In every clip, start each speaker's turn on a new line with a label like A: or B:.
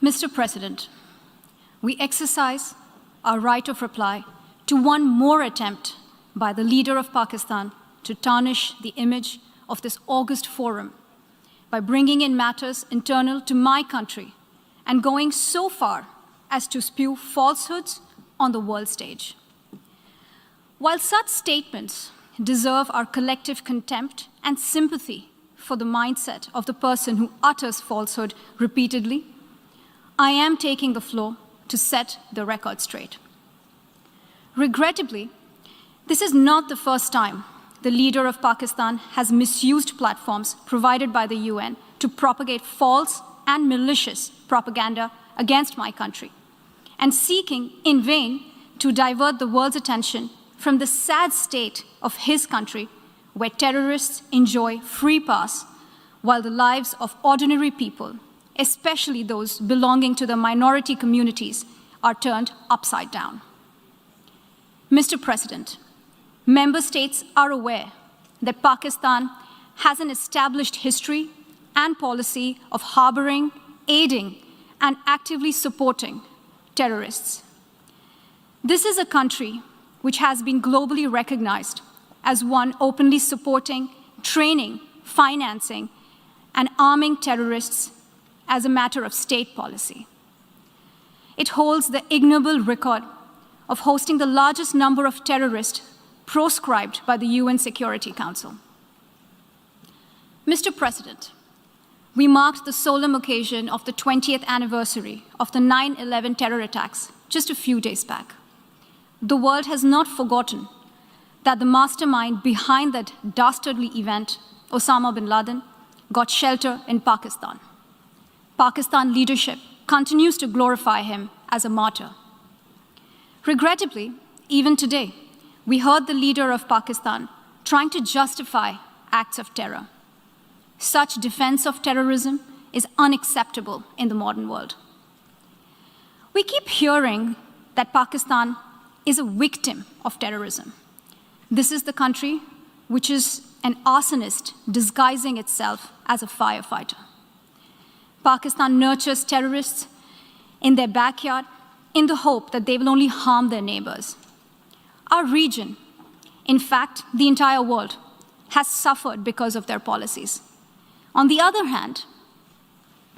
A: Mr. President, we exercise our right of reply to one more attempt by the leader of Pakistan to tarnish the image of this august forum by bringing in matters internal to my country and going so far as to spew falsehoods on the world stage. While such statements deserve our collective contempt and sympathy for the mindset of the person who utters falsehood repeatedly, I am taking the floor to set the record straight. Regrettably, this is not the first time the leader of Pakistan has misused platforms provided by the UN to propagate false and malicious propaganda against my country, and seeking in vain to divert the world's attention from the sad state of his country, where terrorists enjoy free pass while the lives of ordinary people, especially those belonging to the minority communities, are turned upside down. Mr. President, member states are aware that Pakistan has an established history and policy of harboring, aiding, and actively supporting terrorists. This is a country which has been globally recognized as one openly supporting, training, financing, and arming terrorists as a matter of state policy. It holds the ignoble record of hosting the largest number of terrorists proscribed by the UN Security Council. Mr. President, we marked the solemn occasion of the 20th anniversary of the 9/11 terror attacks just a few days back. The world has not forgotten that the mastermind behind that dastardly event, Osama bin Laden, got shelter in Pakistan. Pakistan leadership continues to glorify him as a martyr. Regrettably, even today, we heard the leader of Pakistan trying to justify acts of terror. Such defense of terrorism is unacceptable in the modern world. We keep hearing that Pakistan is a victim of terrorism. This is the country which is an arsonist disguising itself as a firefighter. Pakistan nurtures terrorists in their backyard in the hope that they will only harm their neighbors. Our region, in fact, the entire world, has suffered because of their policies. On the other hand,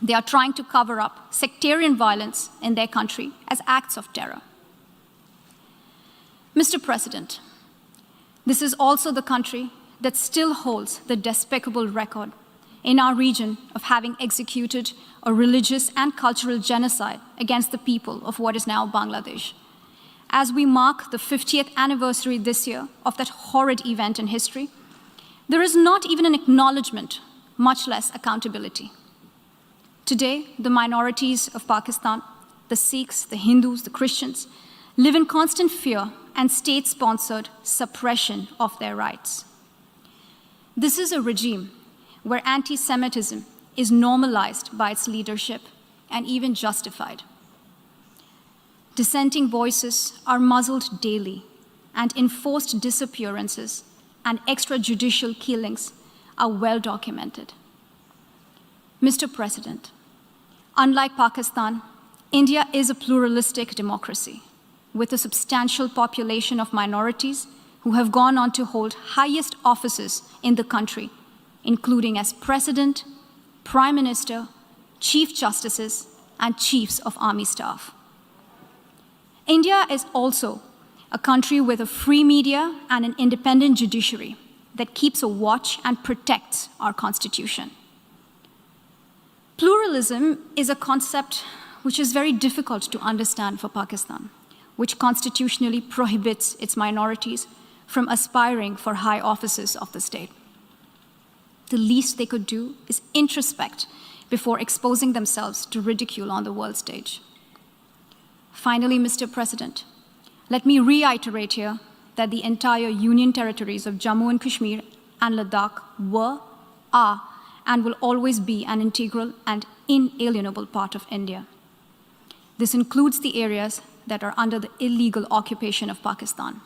A: they are trying to cover up sectarian violence in their country as acts of terror. Mr. President, this is also the country that still holds the despicable record in our region of having executed a religious and cultural genocide against the people of what is now Bangladesh. As we mark the 50th anniversary this year of that horrid event in history, there is not even an acknowledgement, much less accountability. Today, the minorities of Pakistan, the Sikhs, the Hindus, the Christians, live in constant fear and state-sponsored suppression of their rights. This is a regime where anti-Semitism is normalized by its leadership and even justified. Dissenting voices are muzzled daily, and enforced disappearances and extrajudicial killings are well documented. Mr. President, unlike Pakistan, India is a pluralistic democracy with a substantial population of minorities who have gone on to hold highest offices in the country, including as President, Prime Minister, Chief Justices, and Chiefs of Army Staff. India is also a country with a free media and an independent judiciary that keeps a watch and protects our Constitution. Pluralism is a concept which is very difficult to understand for Pakistan, which constitutionally prohibits its minorities from aspiring for high offices of the state. The least they could do is introspect before exposing themselves to ridicule on the world stage. Finally, Mr. President, let me reiterate here that the entire Union territories of Jammu and Kashmir and Ladakh were, are, and will always be an integral and inalienable part of India. This includes the areas that are under the illegal occupation of Pakistan.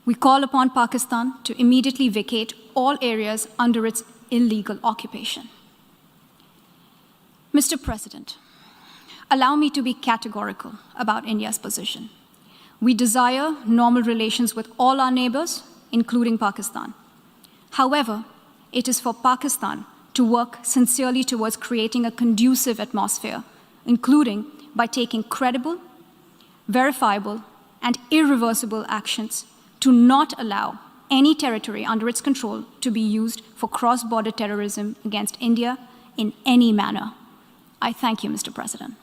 A: We call upon Pakistan to immediately vacate all areas under its illegal occupation. Mr. President, Allow me to be categorical about India's position. We desire normal relations with all our neighbors, including Pakistan. However, it is for Pakistan to work sincerely towards creating a conducive atmosphere, including by taking credible, verifiable, and irreversible actions to not allow any territory under its control to be used for cross-border terrorism against India in any manner. I thank you, Mr. President.